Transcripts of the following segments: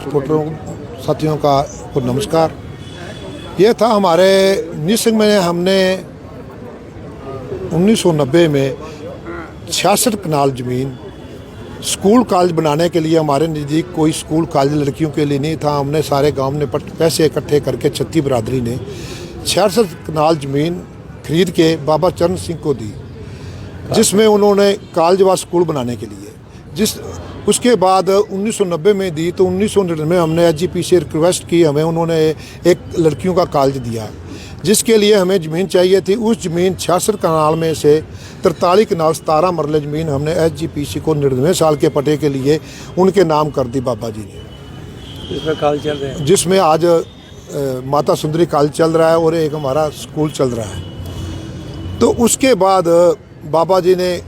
Photo साथियों का को नमस्कार। ये था हमारे निसंग में हमने 1990 में 66 कनाल ज़मीन स्कूल कॉलेज बनाने के लिए, हमारे नज़दीक कोई स्कूल कॉलेज लड़कियों के लिए नहीं था। हमने सारे गांव ने पैसे इकट्ठे करके छत्ती बरादरी ने 66 कनाल ज़मीन खरीद के बाबा चरण सिंह को दी, जिसमें उन्होंने कॉलेज व स्कूल बनाने के लिए उसके बाद 1990 में दी। तो 1999 में हमने एसजीपी से रिक्वेस्ट की, हमें उन्होंने एक लड़कियों का कॉलेज दिया, जिसके लिए हमें ज़मीन चाहिए थी। उस ज़मीन 66 कनाल में से 43 कनाल 17 मरले ज़मीन हमने एसजीपीसी को 99 साल के पटे के लिए उनके नाम कर दी बाबा जी ने, जिसमें कॉलेज चल रहे हैं, जिसमें आज माता सुंदरी कॉलेज चल रहा है और एक हमारा स्कूल चल रहा है। तो उसके बाद बाबा जी ने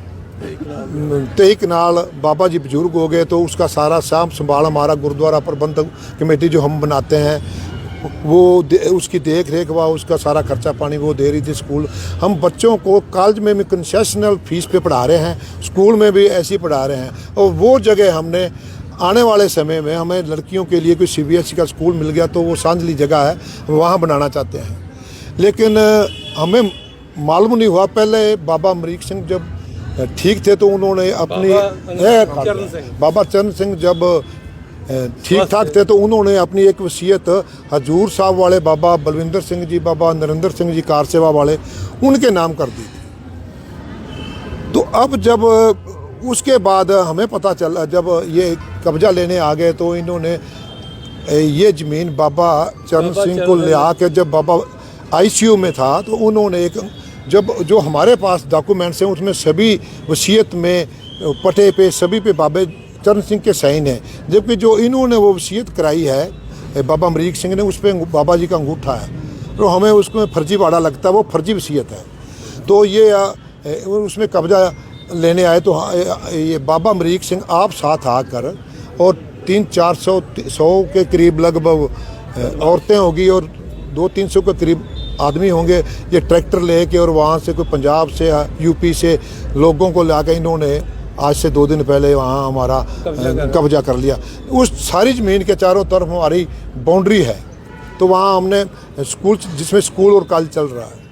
23 कनाल, बाबा जी बुजुर्ग हो गए तो उसका सारा साम संभाल हमारा गुरुद्वारा प्रबंधक कमेटी जो हम बनाते हैं वो उसकी देख रेख व उसका सारा खर्चा पानी वो दे रही थी। स्कूल हम बच्चों को कॉलेज में भी कंसेशनल फीस पे पढ़ा रहे हैं, स्कूल में भी ऐसे ही पढ़ा रहे हैं। और वो जगह हमने आने वाले समय में हमें लड़कियों के लिए कोई सीबीएसई का स्कूल मिल गया तो वो सांझली जगह है, वहाँ बनाना चाहते हैं। लेकिन हमें मालूम नहीं हुआ, पहले बाबा अमरीक सिंह जब ठीक थे तो उन्होंने अपनी बाबा चरण सिंह जब ठीक ठाक थे तो उन्होंने अपनी एक वसीयत हजूर साहब वाले बाबा बलविंदर सिंह जी, बाबा नरेंद्र सिंह जी कार सेवा वाले, उनके नाम कर दी थी। तो अब जब उसके बाद हमें पता चला, जब ये कब्जा लेने आ गए तो इन्होंने ये ज़मीन बाबा चरण सिंह को ले आके, जब बाबा आईसीयू में था तो उन्होंने एक जो हमारे पास डॉक्यूमेंट्स हैं उसमें सभी वसीयत में पटे पे सभी पे बाबा चरण सिंह के साइन है, जबकि जो इन्होंने वो वसीयत कराई है बाबा अमरीक सिंह ने उस पर बाबा जी का अंगूठा है। तो हमें उसमें फर्जी वाड़ा लगता है, वो फर्जी वसीयत है। तो ये उसमें कब्जा लेने आए तो ये बाबा अमरीक सिंह आप साथ आकर और 300-400 के करीब लगभग औरतें होगी और 200-300 के करीब आदमी होंगे, ये ट्रैक्टर लेके और वहाँ से कोई पंजाब से यूपी से लोगों को ला के इन्होंने आज से 2 दिन पहले वहाँ हमारा कब्जा कर लिया। उस सारी ज़मीन के चारों तरफ हमारी बाउंड्री है, तो वहाँ हमने स्कूल, जिसमें स्कूल और कॉलेज चल रहा है।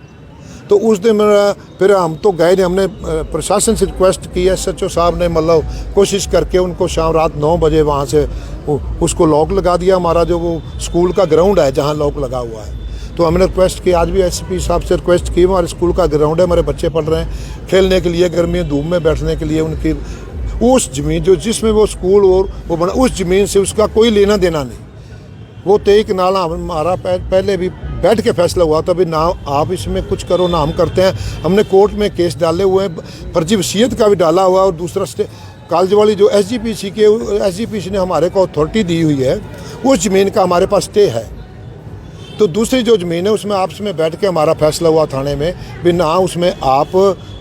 तो उस दिन फिर हम तो गए नहीं, हमने प्रशासन से रिक्वेस्ट की, SHO साहब ने मतलब कोशिश करके उनको शाम रात 9 बजे वहाँ से उसको लॉक लगा दिया। हमारा जो वो स्कूल का ग्राउंड है जहाँ लॉक लगा हुआ है, तो हमने रिक्वेस्ट की, आज भी एसपी साहब से रिक्वेस्ट की, हमारे स्कूल का ग्राउंड है, हमारे बच्चे पढ़ रहे हैं खेलने के लिए, गर्मी धूप में बैठने के लिए, उनकी उस ज़मीन जो जिसमें वो स्कूल और वो बना, उस ज़मीन से उसका कोई लेना देना नहीं। वो 23 कनाल हमारा पहले भी बैठ के फैसला हुआ था, भी ना आप इसमें कुछ करो ना हम करते हैं। हमने कोर्ट में केस डाले हुए हैं, फर्जी वसीयत का भी डाला हुआ, और दूसरा कॉलेज वाली जो एसजीपीसी ने हमारे को अथॉरिटी दी हुई है, उस ज़मीन का हमारे पास स्टे है। तो दूसरी जो ज़मीन है उसमें आपस में बैठ के हमारा फैसला हुआ थाने में, भी ना उसमें आप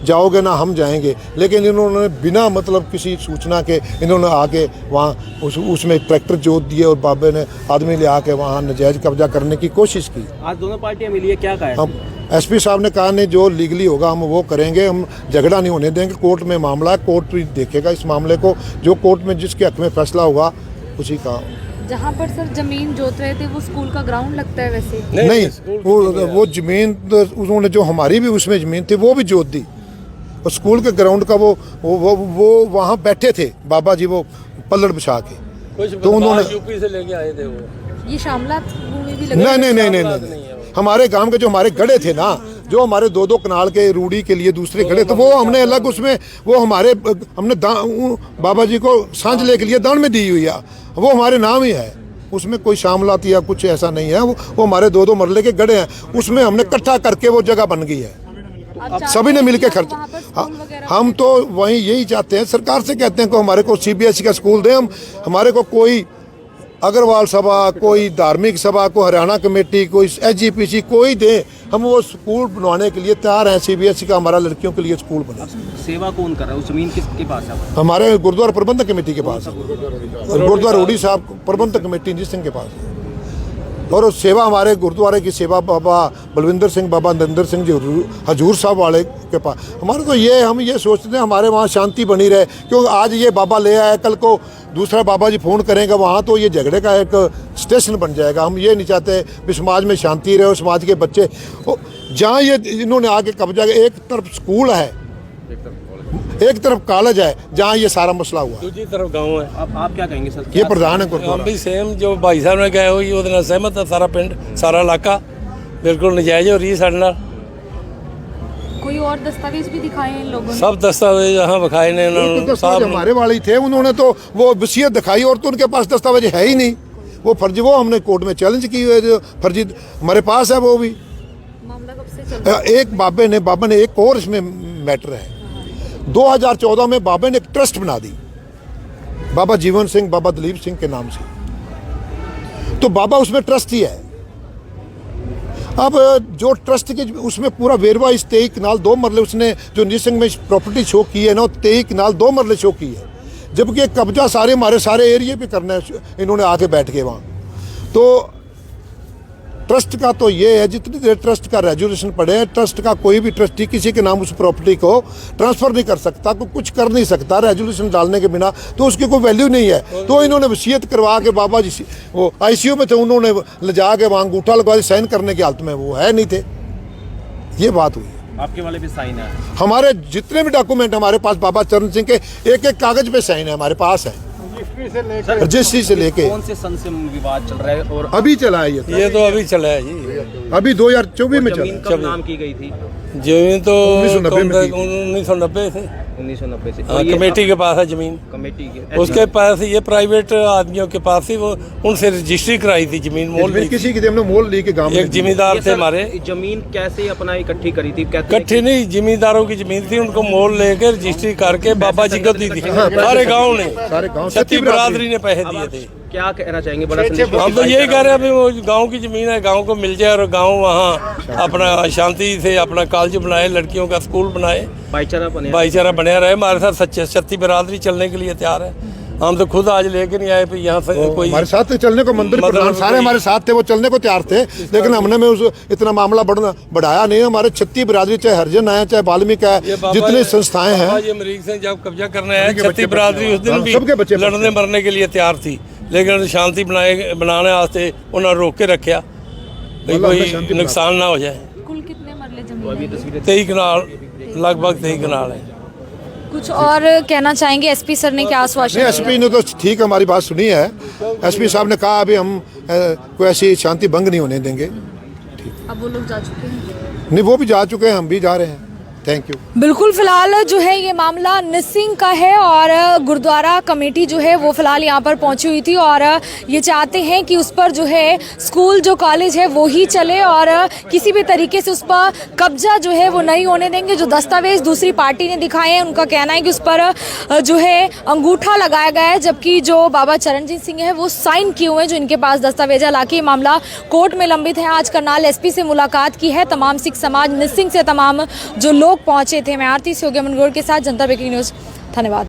जाओगे ना हम जाएंगे। लेकिन इन्होंने बिना मतलब किसी सूचना के इन्होंने आके वहाँ उसमें ट्रैक्टर जोत दिए और बाबे ने आदमी ले आके वहाँ नाजायज़ कब्जा करने की कोशिश की। आज दोनों पार्टियां मिली है, क्या कहा है? हम एसपी साहब ने कहा नहीं, जो लीगली होगा हम वो करेंगे, हम झगड़ा नहीं होने देंगे। कोर्ट में मामला है, कोर्ट भी देखेगा इस मामले को, जो कोर्ट में जिसके हक में फैसला होगा उसी का। जहाँ पर सर जमीन जोत रहे थे वो स्कूल का ग्राउंड लगता है वैसे? नहीं, वो जमीन उन्होंने जो हमारी भी उसमें ज़मीन थी वो भी जोत दी, और स्कूल के ग्राउंड का वो वहाँ बैठे थे बाबा जी, वो पल्लड़ बिछा के, तो उन्होंने यूपी से लेके आए थे वो। ये शामला भूमि भी नहीं, हमारे गांव के जो हमारे गढ़े थे ना, जो हमारे 2-2 कनाल के रूढ़ी के लिए दूसरे गढ़े, तो वो हमने अलग उसमें वो हमने बाबा जी को सांझले के लिए दान में दी हुई है, वो हमारे नाम ही है, उसमें कोई शामलात या कुछ ऐसा नहीं है। वो हमारे 2-2 मरले के गढ़े हैं, उसमें हमने इकट्ठा करके वो जगह बन गई है, सभी ने मिलकर खर्च। हम तो वहीं यही चाहते हैं, सरकार से कहते हैं कि हमारे को सीबीएसई का स्कूल दें, हमारे को कोई अग्रवाल सभा, कोई धार्मिक सभा, कोई हरियाणा कमेटी, कोई एसजीपीसी, कोई दे, हम वो स्कूल बनवाने के लिए तैयार हैं। सीबीएसई का हमारा लड़कियों के लिए स्कूल बना। सेवा कौन कर रहा है? उस जमीन किसके पास है? हमारे गुरुद्वारा प्रबंधक कमेटी के पास, गुरुद्वारा रूडी साहब प्रबंधक कमेटी जिस सिंह के पास। और वो सेवा हमारे गुरुद्वारे की सेवा बाबा बलविंदर सिंह, बाबा नरेंद्र सिंह जी हजूर साहब वाले के पास हमारे तो ये हम ये सोचते हैं हमारे वहाँ शांति बनी रहे, क्योंकि आज ये बाबा ले आए, कल को दूसरा बाबा जी फ़ोन करेंगे वहाँ तो ये झगड़े का एक स्टेशन बन जाएगा। हम ये नहीं चाहते भी समाज में शांति रहे और समाज के बच्चे जहाँ ये इन्होंने आके कब्जा किया, एक तरफ स्कूल है, एक तरफ कॉलेज है, जहाँ ये सारा मसला हुआ, दूसरी तरफ गांव है। अब आप क्या कहेंगे सर? ये प्रधान है हम गुरुद्वारा। भी सेम जो भाई साहब ने कहे होई ਉਹਦੇ ਨਾਲ सहमत है। सारा पिंड सारा इलाका बिल्कुल नजायज हो रही है साढ़े नाल। कोई और दस्तावेज भी दिखाए हैं इन लोगों ने? सब दस्तावेज यहाँ विखाए ने तो इन्होंने दस्तावेज हमारे वाले ही थे, उन्होंने तो वो वसीयत दिखाई और तो उनके पास दस्तावेज है ही नहीं। वो फर्जी, वो हमने कोर्ट में चैलेंज की हुई है, जो फर्जी हमारे पास है वो भी। मामला कब से चल रहा है? एक बाबा ने एक और इसमें मैटर है, 2014 में बाबा ने एक ट्रस्ट बना दी, बाबा जीवन सिंह, बाबा दलीप सिंह के नाम से। तो बाबा उसमें ट्रस्टी है। अब जो ट्रस्ट के उसमें पूरा वेरवा इस 23 कनाल 2 मरले उसने जो निसंग में प्रॉपर्टी शो की है ना, 23 कनाल 2 मरले शो की है, जबकि कब्जा सारे हमारे सारे एरिया पे करना है इन्होंने आके बैठ के वहाँ। तो ट्रस्ट का तो ये है, जितनी देर ट्रस्ट का रेजुलेशन पड़े हैं, ट्रस्ट का कोई भी ट्रस्टी किसी के नाम उस प्रॉपर्टी को ट्रांसफ़र नहीं कर सकता, को कुछ कर नहीं सकता रेजुलेशन डालने के बिना, तो उसकी कोई वैल्यू नहीं है। तो इन्होंने वसीयत करवा के बाबा जी वो ICU में थे, उन्होंने ले जा के वहाँ अंगूठा लगवा के साइन करने की हालत में वो है नहीं थे। ये बात हुई। आपके वाले भी साइन है? हमारे जितने भी डॉक्यूमेंट हमारे पास बाबा चरण सिंह के एक एक कागज पे साइन है हमारे पास है, रजिस्ट्री से लेके। कौन से सन से विवाद चल रहा है? और अभी चला है ये तो अभी चला है जी, अभी 2024 में चला जमीन है। कब नाम की गई थी? जमीन तो 1990 में की। 1990 से 1990 से। हाँ, और ये कमेटी के पास है जमीन, कमेटी के उसके पास ये प्राइवेट आदमियों के पास ही वो उनसे रजिस्ट्री कराई थी जमीन मोल ली थी। किसी की हमने मोल ली के गांव एक जिम्मेदार ये थे सर, हमारे, जमीन कैसे अपना इकट्ठी करी थी? कहते हैं इकट्ठी नहीं, जिम्मेदारों की जमीन थी, उनको मोल लेकर रजिस्ट्री करके बाबा जी को दी थी। सारे गांव ने, सारे गांव छत्ती बिरादरी ने पैसे दिए थे। क्या कहना चाहेंगे? बड़ा संदेश हम तो यही कह रहे हैं अभी वो गांव की जमीन है, गांव को मिल जाए और गांव वहाँ अपना शांति से अपना कॉलेज बनाए, लड़कियों का स्कूल बनाए, भाईचारा बने। भाईचारा बना रहे। हमारे साथ सच्चे छत्ती बिरादरी चलने के लिए तैयार है। हम तो खुद आज लेके नहीं आए यहाँ से कोई हमारे साथ चलने को मंदिर मतलब प्रधान सारे कोई- हमारे साथ थे, वो चलने को तैयार थे, लेकिन हमने में उस इतना मामला बढ़ाया नहीं। हमारे छत्ती बिरादरी, चाहे हरिजन आए चाहे वाल्मीकि आए, ये बाबा जितनी संस्थाएं हैं, ये अमरीक से जब कब्जा करने आए, सबके छत्ती बच्चे बिरादरी उस दिन भी सबके बच्चे लड़ने मरने के लिए तैयार थी, लेकिन शांति बनाने वास्ते उन्होंने रोक के रखा भाई अल्लाह ने कोई शांति नुकसान ना हो जाए। कुल कितने मरले जमीन है? 23 कनाल, लगभग 23 कनाल है। कुछ और कहना चाहेंगे? एसपी सर ने क्या आश्वासन नहीं, दिया? SP ने तो ठीक हमारी बात सुनी है। SP साहब ने कहा अभी हम कोई ऐसी शांति भंग नहीं होने देंगे। अब वो लोग जा चुके हैं? नहीं, वो भी जा चुके हैं, हम भी जा रहे हैं। Thank you. बिल्कुल, फिलहाल जो है ये मामला निसिंग का है और गुरुद्वारा कमेटी जो है वो फिलहाल यहाँ पर पहुंची हुई थी और ये चाहते हैं कि उस पर जो है स्कूल जो कॉलेज है वो ही चले और किसी भी तरीके से उस पर कब्जा जो है वो नहीं होने देंगे। जो दस्तावेज दूसरी पार्टी ने दिखाए हैं उनका कहना है कि उस पर जो है अंगूठा लगाया गया है, जबकि जो बाबा चरणजीत सिंह है वो साइन किए हुए हैं जो इनके पास दस्तावेज है। हालांकि ये मामला कोर्ट में लंबित है। आज करनाल SP से मुलाकात की है तमाम सिख समाज, निसिंग से तमाम जो लोग पहुंचे थे। मैं आरती से हो गया मनगोड़ के साथ, जनता ब्रेकिंग न्यूज़, धन्यवाद।